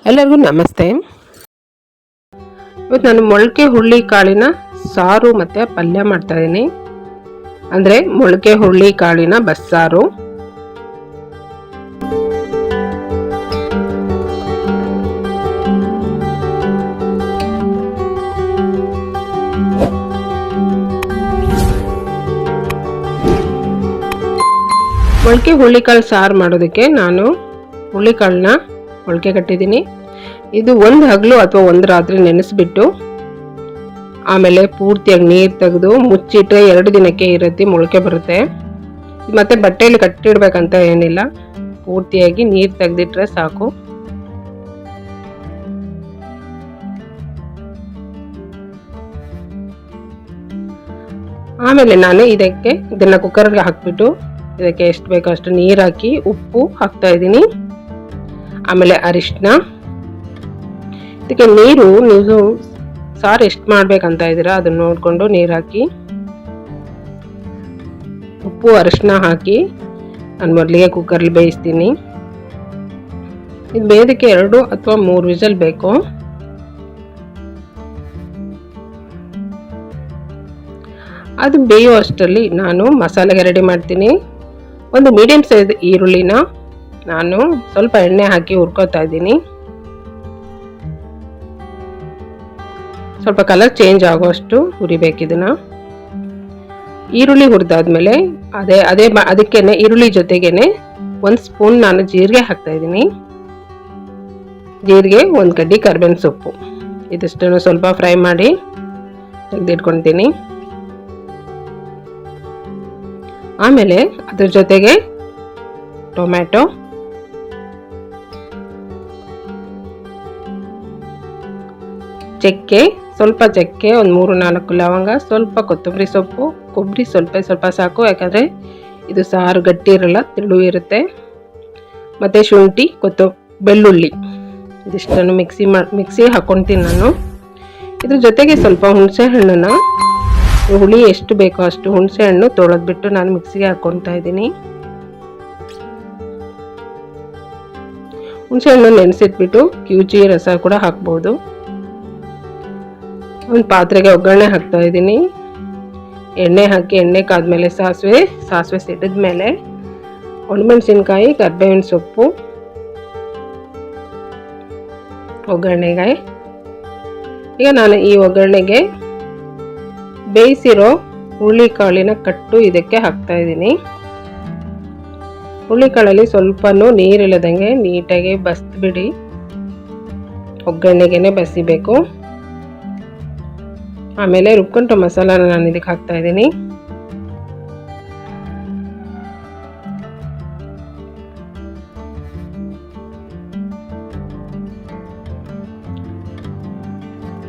ಎಲ್ಲರಿಗೂ ನಮಸ್ತೆ. ಇವತ್ತು ನಾನು ಮೊಳಕೆ ಹುರುಳಿ ಕಾಳಿನ ಸಾರು ಮತ್ತು ಪಲ್ಯ ಮಾಡ್ತಾ ಇದ್ದೀನಿ. ಅಂದರೆ ಮೊಳಕೆ ಹುರುಳಿ ಕಾಳಿನ ಬಸ್ಸಾರು. ಮೊಳಕೆ ಹುರುಳಿಕಾಳು ಸಾರು ಮಾಡೋದಕ್ಕೆ ನಾನು ಹುರುಳಿಕಾಳನ್ನ ಮೊಳಕೆ ಕಟ್ಟಿದ್ದೀನಿ. ಇದು ಒಂದು ಹಗಲು ಅಥವಾ ಒಂದು ರಾತ್ರಿ ನೆನೆಸ್ಬಿಟ್ಟು ಆಮೇಲೆ ಪೂರ್ತಿಯಾಗಿ ನೀರು ತೆಗೆದು ಮುಚ್ಚಿಟ್ಟರೆ 2 ದಿನಕ್ಕೆ ಈ ರೀತಿ ಮೊಳಕೆ ಬರುತ್ತೆ. ಮತ್ತು ಬಟ್ಟೆಯಲ್ಲಿ ಕಟ್ಟಿಡ್ಬೇಕಂತ ಏನಿಲ್ಲ, ಪೂರ್ತಿಯಾಗಿ ನೀರು ತೆಗೆದಿಟ್ರೆ ಸಾಕು. ಆಮೇಲೆ ನಾನು ಇದನ್ನು ಕುಕ್ಕರ್ಗೆ ಹಾಕ್ಬಿಟ್ಟು ಇದಕ್ಕೆ ಎಷ್ಟು ಬೇಕೋ ಅಷ್ಟು ನೀರು ಹಾಕಿ ಉಪ್ಪು ಹಾಕ್ತಾ ಇದ್ದೀನಿ. ಆಮೇಲೆ ಅರಿಶಿನ. ಇದಕ್ಕೆ ನೀರು ನೀವು ಸಾರು ಎಷ್ಟು ಮಾಡ್ಬೇಕಂತ ಇದ್ದೀರಾ ಅದನ್ನ ನೋಡಿಕೊಂಡು ನೀರು ಹಾಕಿ, ಉಪ್ಪು ಅರಿಶಿನ ಹಾಕಿ ನಾನು ಮೊದಲಿಗೆ ಕುಕ್ಕರ್ಲಿ ಬೇಯಿಸ್ತೀನಿ. ಇದು ಬೇಯೋದಕ್ಕೆ 2 ಅಥವಾ 3 ವಿಸಲ್ ಬೇಕು. ಅದು ಬೇಯೋ ಅಷ್ಟರಲ್ಲಿ ನಾನು ಮಸಾಲೆಗೆ ರೆಡಿ ಮಾಡ್ತೀನಿ. ಒಂದು ಮೀಡಿಯಂ ಸೈಜ್ ಈರುಳ್ಳಿನ ನಾನು ಸ್ವಲ್ಪ ಎಣ್ಣೆ ಹಾಕಿ ಹುರ್ಕೋತಾ ಇದ್ದೀನಿ. ಸ್ವಲ್ಪ ಕಲರ್ ಚೇಂಜ್ ಆಗೋಷ್ಟು ಹುರಿಬೇಕಿದನ್ನ. ಈರುಳ್ಳಿ ಹುರಿದಾದ್ಮೇಲೆ ಅದಕ್ಕೇನೆ ಈರುಳ್ಳಿ ಜೊತೆಗೇನೆ 1 ಸ್ಪೂನ್ ನಾನು ಜೀರಿಗೆ ಹಾಕ್ತಾ ಇದ್ದೀನಿ. ಜೀರಿಗೆ, 1 ಕಡ್ಡಿ ಕರಿಬೇವಿನ ಸೊಪ್ಪು, ಇದಿಷ್ಟನ್ನು ಸ್ವಲ್ಪ ಫ್ರೈ ಮಾಡಿ ತೆಗೆದಿಟ್ಕೊಳ್ತೀನಿ. ಆಮೇಲೆ ಅದ್ರ ಜೊತೆಗೆ ಟೊಮ್ಯಾಟೊ, ಚಕ್ಕೆ, ಸ್ವಲ್ಪ ಚಕ್ಕೆ, ಒಂದು 3-4 ಲವಂಗ, ಸ್ವಲ್ಪ ಕೊತ್ತಂಬರಿ ಸೊಪ್ಪು. ಕೊಬ್ಬರಿ ಸ್ವಲ್ಪ ಸಾಕು, ಯಾಕಂದರೆ ಇದು ಸಾರು ಗಟ್ಟಿ ಇರಲ್ಲ, ತೆಳು ಇರುತ್ತೆ. ಮತ್ತು ಶುಂಠಿ, ಬೆಳ್ಳುಳ್ಳಿ, ಇದಿಷ್ಟನ್ನು ಮಿಕ್ಸಿ ಹಾಕ್ಕೊಳ್ತೀನಿ ನಾನು. ಇದ್ರ ಜೊತೆಗೆ ಸ್ವಲ್ಪ ಹುಣಸೆ ಹಣ್ಣನ್ನು, ಹುಳಿ ಎಷ್ಟು ಬೇಕೋ ಅಷ್ಟು ಹುಣಸೆ ಹಣ್ಣು ತೊಳೆದ್ಬಿಟ್ಟು ನಾನು ಮಿಕ್ಸಿಗೆ ಹಾಕ್ಕೊಳ್ತಾ ಇದ್ದೀನಿ. ಹುಣಸೆ ಹಣ್ಣು ನೆನೆಸಿಟ್ಬಿಟ್ಟು ಕಿವುಚಿ ರಸ ಕೂಡ ಹಾಕ್ಬೋದು. ಒಂದು ಪಾತ್ರೆಗೆ ಒಗ್ಗರಣೆ ಹಾಕ್ತಾ ಇದ್ದೀನಿ. ಎಣ್ಣೆ ಹಾಕಿ, ಎಣ್ಣೆ ಕಾದ್ಮೇಲೆ ಸಾಸಿವೆ ಸಿಡಿದ್ಮೇಲೆ ಒಣಮೆಣಸಿನ್ಕಾಯಿ, ಕರಿಬೇವಿನ ಸೊಪ್ಪು ಒಗ್ಗರಣೆಗೆ. ಈಗ ನಾನು ಈ ಒಗ್ಗರಣೆಗೆ ಬೇಯಿಸಿರೋ ಹುರುಳಿಕಾಳಿನ ಕಟ್ಟು ಇದಕ್ಕೆ ಹಾಕ್ತಾ ಇದ್ದೀನಿ. ಹುರುಳಿಕಾಳಲ್ಲಿ ಸ್ವಲ್ಪನೂ ನೀರಿಲ್ಲದಂಗೆ ನೀಟಾಗಿ ಬಸ್ಬಿಡಿ, ಒಗ್ಗರಣೆಗೆ ಬಸಿಬೇಕು. ಆಮೇಲೆ ರುಬ್ಕೊಂಡ ಮಸಾಲಾನ ನಾನು ಇದಕ್ಕೆ ಹಾಕ್ತಾ ಇದ್ದೀನಿ.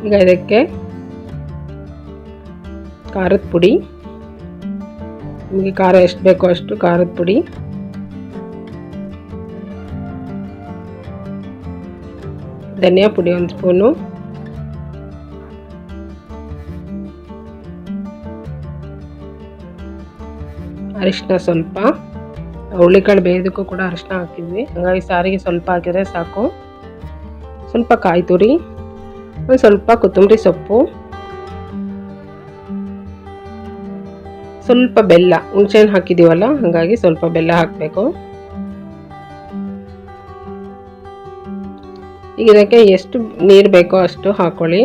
ಈಗ ಇದಕ್ಕೆ ಖಾರದ ಪುಡಿ, ನಿಮಗೆ ಖಾರ ಎಷ್ಟು ಬೇಕೋ ಅಷ್ಟು ಖಾರದ ಪುಡಿ, ಧನಿಯಾ ಪುಡಿ 1 ಸ್ಪೂನು, ಅರಿಶಿನ ಸ್ವಲ್ಪ. ಹುರುಳಿಕಾಳು ಬೇಯೋದಕ್ಕೂ ಕೂಡ ಅರಿಶಿನ ಹಾಕಿದ್ವಿ, ಹಾಗಾಗಿ ಸಾರಿಗೆ ಸ್ವಲ್ಪ ಹಾಕಿದರೆ ಸಾಕು. ಸ್ವಲ್ಪ ಕಾಯಿ ತುರಿ, ಒಂದು ಸ್ವಲ್ಪ ಕೊತ್ತಂಬರಿ ಸೊಪ್ಪು, ಸ್ವಲ್ಪ ಬೆಲ್ಲ. ಹುಣಸೆಹಣ್ಣು ಹಾಕಿದ್ದೀವಲ್ಲ, ಹಾಗಾಗಿ ಸ್ವಲ್ಪ ಬೆಲ್ಲ ಹಾಕಬೇಕು. ಈಗ ಇದಕ್ಕೆ ಎಷ್ಟು ನೀರು ಬೇಕೋ ಅಷ್ಟು ಹಾಕೊಳ್ಳಿ.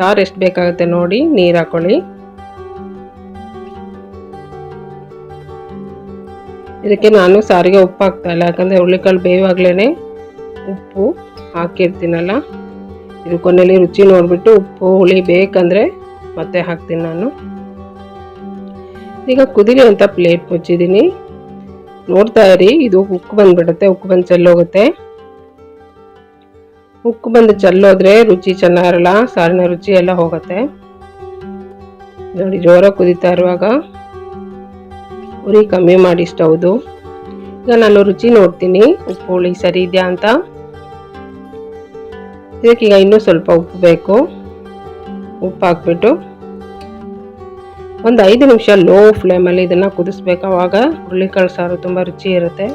ಸಾರು ಎಷ್ಟು ಬೇಕಾಗುತ್ತೆ ನೋಡಿ ನೀರು ಹಾಕೊಳ್ಳಿ. ಇದಕ್ಕೆ ನಾನು ಸಾರಿಗೆ ಉಪ್ಪು ಹಾಕ್ತಾ ಇಲ್ಲ, ಯಾಕಂದರೆ ಹುರುಳಿಕಾಳು ಬೇಯುವಾಗಲೇ ಉಪ್ಪು ಹಾಕಿರ್ತೀನಲ್ಲ. ಇದು ಕೊನೆಯಲ್ಲಿ ರುಚಿ ನೋಡಿಬಿಟ್ಟು ಉಪ್ಪು ಹುಳಿ ಬೇಕಂದರೆ ಮತ್ತೆ ಹಾಕ್ತೀನಿ ನಾನು. ಈಗ ಕುದಿಲಿ ಅಂತ ಪ್ಲೇಟ್ ಮುಚ್ಚಿದ್ದೀನಿ. ನೋಡ್ತಾ ಇರಿ, ಇದು ಉಕ್ಕು ಬಂದುಬಿಡುತ್ತೆ, ಉಕ್ಕು ಬಂದು ಚೆಲ್ಲೋಗುತ್ತೆ. ಉಕ್ಕು ಬಂದು ಚೆಲ್ಲೋದ್ರೆ ರುಚಿ ಚೆನ್ನಾಗಿರಲ್ಲ, ಸಾರಿನ ರುಚಿ ಎಲ್ಲ ಹೋಗುತ್ತೆ. ನೋಡಿ, ಜೋರಾಗಿ ಕುದೀತಾ ಇರುವಾಗ ಉರಿ ಕಮ್ಮಿ ಮಾಡಿ ಸ್ಟವ್ದು. ಈಗ ನಾನು ರುಚಿ ನೋಡ್ತೀನಿ, ಉಪ್ಪು ಹುಳಿ ಸರಿ ಇದೆಯಾ ಅಂತ. ಇದಕ್ಕೀಗ ಇನ್ನೂ ಸ್ವಲ್ಪ ಉಪ್ಪು ಬೇಕು. ಉಪ್ಪು ಹಾಕ್ಬಿಟ್ಟು ಒಂದು 5 ನಿಮಿಷ ಲೋ ಫ್ಲೇಮಲ್ಲಿ ಇದನ್ನು ಕುದಿಸ್ಬೇಕು. ಆವಾಗ ಹುರುಳಿಕಾಳು ಸಾರು ತುಂಬ ರುಚಿ ಇರುತ್ತೆ.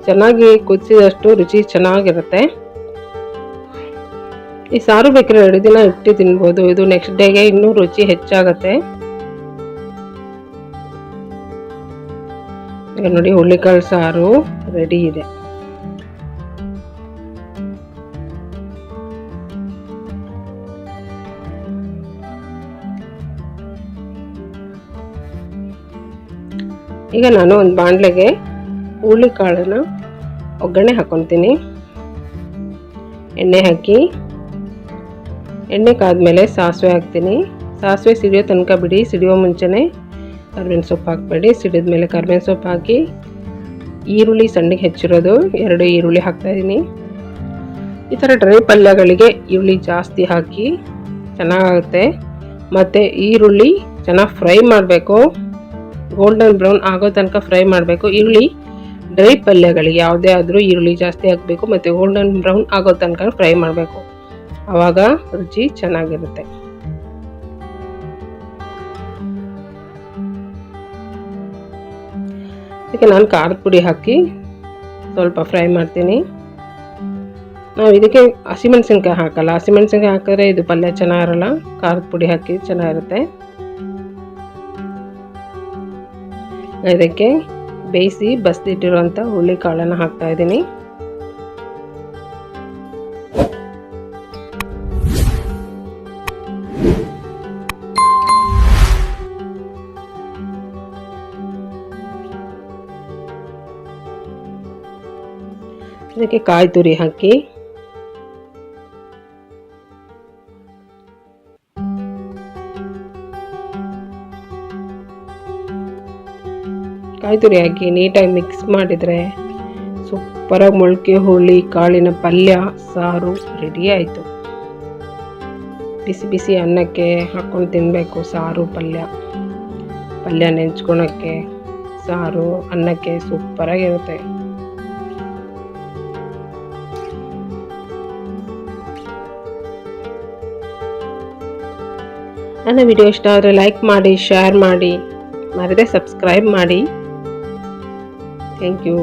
ಚೆನ್ನಾಗಿ ಕುದಿಸಿದಷ್ಟು ರುಚಿ ಚೆನ್ನಾಗಿರುತ್ತೆ. ಈ ಸಾರು ಬೇಕಾದ್ರೆ 2 ದಿನ ಇಟ್ಟು ತಿನ್ಬೋದು. ಇದು ನೆಕ್ಸ್ಟ್ ಡೇಗೆ ಇನ್ನೂ ರುಚಿ ಹೆಚ್ಚಾಗತ್ತೆ. ಈಗ ನೋಡಿ ಹುಳ್ಳಿಕಾಳು ಸಾರು ರೆಡಿ ಇದೆ. ಈಗ ನಾನು ಒಂದು ಬಾಣಲೆಗೆ ಹುಳ್ಳಿಕಾಳನ್ನ ಒಗ್ಗರಣೆ ಹಾಕ್ಕೊತೀನಿ. ಎಣ್ಣೆ ಹಾಕಿ, ಎಣ್ಣೆ ಕಾದ್ಮೇಲೆ ಸಾಸಿವೆ ಹಾಕ್ತೀನಿ. ಸಾಸಿವೆ ಸಿಡಿಯೋ ತನಕ ಬಿಡಿ. ಸಿಡಿಯೋ ಮುಂಚೆನೇ ಕರ್ಬೇವಿನ ಸೊಪ್ಪು ಹಾಕಬೇಡಿ. ಸಿಡಿದ ಮೇಲೆ ಕರ್ಬೇವಿನ ಸೊಪ್ಪು ಹಾಕಿ, ಈರುಳ್ಳಿ ಸಣ್ಣಗೆ ಹೆಚ್ಚಿರೋದು 2 ಈರುಳ್ಳಿ ಹಾಕ್ತಾಯಿದ್ದೀನಿ. ಈ ಥರ ಡ್ರೈ ಪಲ್ಯಗಳಿಗೆ ಈರುಳ್ಳಿ ಜಾಸ್ತಿ ಹಾಕಿ ಚೆನ್ನಾಗಾಗುತ್ತೆ. ಮತ್ತು ಈರುಳ್ಳಿ ಚೆನ್ನಾಗಿ ಫ್ರೈ ಮಾಡಬೇಕು. ಗೋಲ್ಡನ್ ಬ್ರೌನ್ ಆಗೋ ತನಕ ಫ್ರೈ ಮಾಡಬೇಕು. ಈರುಳ್ಳಿ ಡ್ರೈ ಪಲ್ಯಗಳಿಗೆ ಯಾವುದೇ ಆದರೂ ಈರುಳ್ಳಿ ಜಾಸ್ತಿ ಹಾಕಬೇಕು ಮತ್ತು ಗೋಲ್ಡನ್ ಬ್ರೌನ್ ಆಗೋ ತನಕ ಫ್ರೈ ಮಾಡಬೇಕು. ಆವಾಗ ರುಚಿ ಚೆನ್ನಾಗಿರುತ್ತೆ. ಇದಕ್ಕೆ ನಾನು ಖಾರದ ಪುಡಿ ಹಾಕಿ ಸ್ವಲ್ಪ ಫ್ರೈ ಮಾಡ್ತೀನಿ. ನಾವು ಇದಕ್ಕೆ ಹಸಿಮೆಣಸಿನ್ಕಾಯಿ ಹಾಕಲ್ಲ. ಹಸಿಮೆಣಸಿನ್ಕಾಯಿ ಹಾಕಿದ್ರೆ ಇದು ಪಲ್ಯ ಚೆನ್ನಾಗಿರಲ್ಲ. ಖಾರದ ಪುಡಿ ಹಾಕಿ ಚೆನ್ನಾಗಿರುತ್ತೆ. ಇದಕ್ಕೆ ಬೇಯಿಸಿ ಬಸ್ದಿಟ್ಟಿರುವಂಥ ಹುಳ್ಳಿಕಾಳನ್ನು ಹಾಕ್ತಾ ಇದ್ದೀನಿ. ಇದಕ್ಕೆ ಕಾಯಿ ತುರಿ ಹಾಕಿ, ಕಾಯಿ ತುರಿ ಹಾಕಿ ನೀಟಾಗಿ ಮಿಕ್ಸ್ ಮಾಡಿದರೆ ಸೂಪರಾಗಿ ಮೊಳಕೆ ಹುಳಿ ಕಾಳಿನ ಪಲ್ಯ ಸಾರು ರೆಡಿ ಆಯಿತು. ಬಿಸಿ ಬಿಸಿ ಅನ್ನಕ್ಕೆ ಹಾಕ್ಕೊಂಡು ತಿನ್ನಬೇಕು. ಸಾರು ಪಲ್ಯ ನೆಂಚ್ಕೊಳಕ್ಕೆ ಸಾರು ಅನ್ನಕ್ಕೆ ಸೂಪರಾಗಿರುತ್ತೆ. ನನ್ನ ವಿಡಿಯೋ ಇಷ್ಟ ಆದರೆ ಲೈಕ್ ಮಾಡಿ, ಶೇರ್ ಮಾಡಿ, ಮರೆಯದೆ ಸಬ್ಸ್ಕ್ರೈಬ್ ಮಾಡಿ. Thank you.